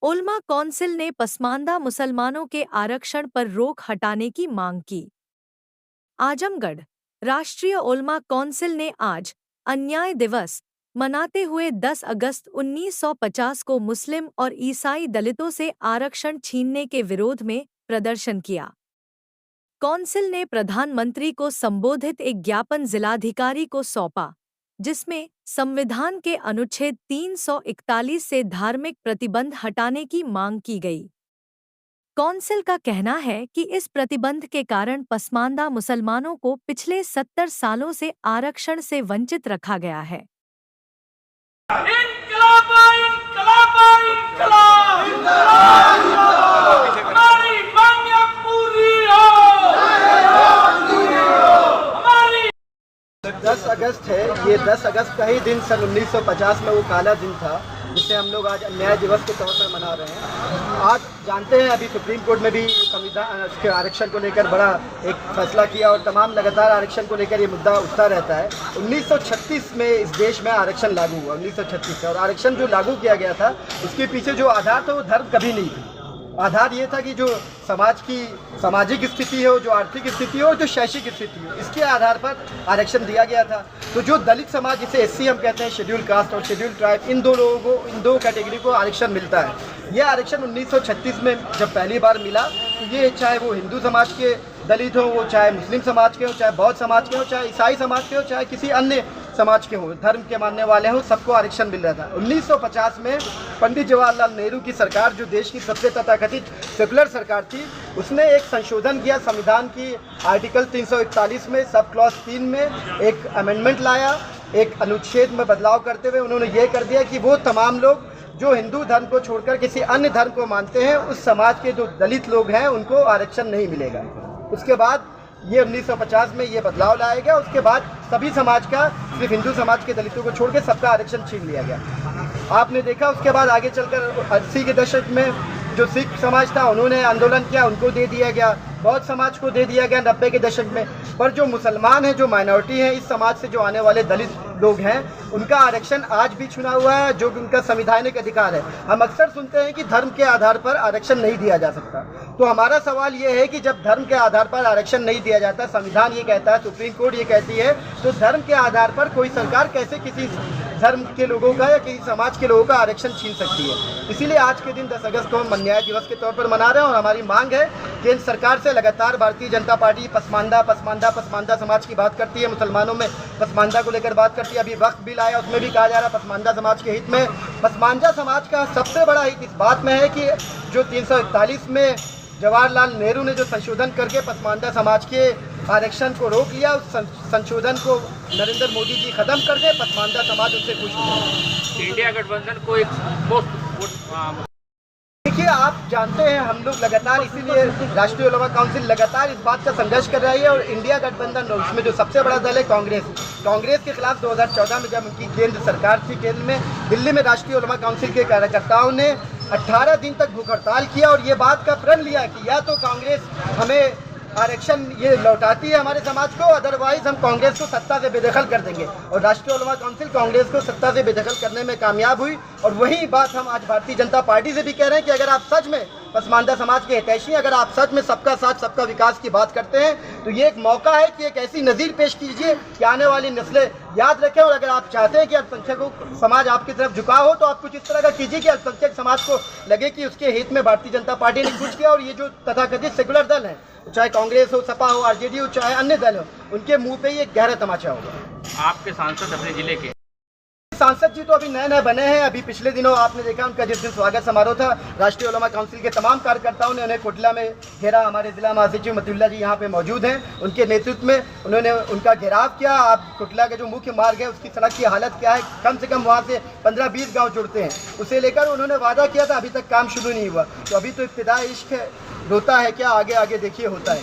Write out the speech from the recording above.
उलमा कौंसिल ने पसमानदा मुसलमानों के आरक्षण पर रोक हटाने की मांग की। आजमगढ़ राष्ट्रीय उलमा कौंसिल ने आज अन्याय दिवस मनाते हुए 10 अगस्त 1950 को मुस्लिम और ईसाई दलितों से आरक्षण छीनने के विरोध में प्रदर्शन किया। कौंसिल ने प्रधानमंत्री को संबोधित एक ज्ञापन जिलाधिकारी को सौंपा, जिसमें संविधान के अनुच्छेद 341 से धार्मिक प्रतिबंध हटाने की मांग की गई। कौंसिल का कहना है कि इस प्रतिबंध के कारण पसमानदा मुसलमानों को पिछले 70 सालों से आरक्षण से वंचित रखा गया है। इनकलाब इनकलाब इनकलाब हमारी मांगें पूरी हो, हमारी 10 अगस्त है। ये 10 अगस्त का ही दिन सन 1950 में वो काला दिन था जिसे हम लोग आज अन्याय दिवस के तौर पर मना रहे हैं। आज जानते हैं अभी सुप्रीम कोर्ट में भी संविधान के आरक्षण को लेकर बड़ा एक फैसला किया और तमाम लगातार आरक्षण को लेकर ये मुद्दा उठता रहता है। 1936 में इस देश में आरक्षण लागू हुआ, 1936 से, और आरक्षण जो लागू किया गया था उसके पीछे जो आधार था वो धर्म कभी नहीं थी। आधार ये था कि जो समाज की सामाजिक स्थिति हो, जो आर्थिक स्थिति हो, जो शैक्षिक स्थिति हो, इसके आधार पर आरक्षण दिया गया था। तो जो दलित समाज जिसे एससी हम कहते हैं, शेड्यूल कास्ट और शेड्यूल ट्राइब, इन दो लोगों को, इन दो कैटेगरी को आरक्षण मिलता है। यह आरक्षण 1936 में जब पहली बार मिला तो ये चाहे वो हिंदू समाज के दलित हो, वो चाहे मुस्लिम समाज के हो, चाहे बौद्ध समाज के हो, चाहे ईसाई समाज के हो, चाहे किसी अन्य समाज के हो, धर्म के मानने वाले हों, सबको आरक्षण मिल रहा था। 1950 में पंडित जवाहरलाल नेहरू की सरकार, जो देश की सबसे तथाकथित सेकुलर सरकार थी, उसने एक संशोधन किया संविधान की आर्टिकल 341 में, सब क्लॉज 3 में एक अमेंडमेंट लाया। एक अनुच्छेद में बदलाव करते हुए उन्होंने ये कर दिया कि वो तमाम लोग जो हिंदू धर्म को छोड़कर किसी अन्य धर्म को मानते हैं, उस समाज के जो दलित लोग हैं उनको आरक्षण नहीं मिलेगा। उसके बाद ये 1950 में ये बदलाव लाया गया। उसके बाद सभी समाज का, सिर्फ हिंदू समाज के दलितों को छोड़ के सबका आरक्षण छीन लिया गया। आपने देखा उसके बाद आगे चलकर 80 के दशक में जो सिख समाज था उन्होंने आंदोलन किया, उनको दे दिया गया। बौद्ध समाज को दे दिया गया 90 के दशक में। पर जो मुसलमान हैं, जो माइनॉरिटी हैं, इस समाज से जो आने वाले दलित लोग हैं, उनका आरक्षण आज भी छुना हुआ है, जो उनका संवैधानिक अधिकार है। हम अक्सर सुनते हैं कि धर्म के आधार पर आरक्षण नहीं दिया जा सकता। तो हमारा सवाल ये है कि जब धर्म के आधार पर आरक्षण नहीं दिया जाता, संविधान ये कहता है, सुप्रीम कोर्ट ये कहती है, तो धर्म के आधार पर कोई सरकार कैसे किसी धर्म के लोगों का या किसी समाज के लोगों का आरक्षण छीन सकती है। इसीलिए आज के दिन 10 अगस्त को हम अन्याय दिवस के तौर पर मना रहे हैं और हमारी मांग है केंद्र सरकार से लगातार भारतीय जनता पार्टी पसमानदा समाज की बात करती है, मुसलमानों में पसमानदा को लेकर बात करती है। अभी वक्त बिल आया, उसमें भी कहा जा रहा है पसमानदा समाज के हित में। पसमानदा समाज का सबसे बड़ा हित इस बात में है कि जो 341 में जवाहरलाल नेहरू ने जो संशोधन करके पसमानदा समाज के आरक्षण को रोक लिया, उस संशोधन को नरेंद्र मोदी जी खत्म कर दे, पसमानदा समाज उससे खुश हो जाए। इंडिया गठबंधन को एक देखिए, आप जानते हैं हम लोग लगातार, इसीलिए राष्ट्रीय उलमा काउंसिल लगातार इस बात का संघर्ष कर रही है। और इंडिया गठबंधन, उसमें जो सबसे बड़ा दल है कांग्रेस के खिलाफ 2014 में जब उनकी केंद्र सरकार थी, केंद्र में दिल्ली में राष्ट्रीय उलमा काउंसिल के कार्यकर्ताओं ने 18 दिन तक भूख हड़ताल किया और ये बात का प्रण लिया कि या तो कांग्रेस हमें आरक्षण ये लौटाती है हमारे समाज को, अदरवाइज हम कांग्रेस को सत्ता से बेदखल कर देंगे। और राष्ट्रीय उलमा काउंसिल कांग्रेस को सत्ता से बेदखल करने में कामयाब हुई। और वही बात हम आज भारतीय जनता पार्टी से भी कह रहे हैं कि अगर आप सच में पसमानदा समाज के हितैषी, अगर आप सच में सबका साथ सबका विकास की बात करते हैं, तो ये एक मौका है कि एक ऐसी नज़ीर पेश कीजिए कि आने वाली नस्लें याद रखें। और अगर आप चाहते हैं कि अल्पसंख्यकों समाज आपकी तरफ झुकाव हो, तो आप कुछ इस तरह का कीजिए कि अल्पसंख्यक समाज को लगे कि उसके हित में भारतीय जनता पार्टी ने कुछ किया। और ये जो तथाकथित सेकुलर दल हैं, चाहे कांग्रेस हो, सपा हो, आरजेडी हो, चाहे अन्य दल हो, उनके मुंह पे ये गहरा तमाचा होगा। आपके सांसद अपने जिले के सांसद जी तो अभी नए नए बने हैं। अभी पिछले दिनों आपने देखा उनका जिस दिन स्वागत समारोह था, राष्ट्रीय उलमा काउंसिल के तमाम कार्यकर्ताओं ने उन्हें कोटला में घेरा। हमारे जिला महासचिव मतुल्ला जी यहाँ पे मौजूद हैं, उनके नेतृत्व में उन्होंने उनका घेराव किया। आप कोटला के जो मुख्य मार्ग है उसकी सड़क की हालत क्या है, कम से कम वहाँ से 15-20 गाँव जुड़ते हैं, उसे लेकर उन्होंने वादा किया था, अभी तक काम शुरू नहीं हुआ। तो अभी तो इब्तिदा इश्क है, रोता है क्या, आगे आगे देखिए होता है।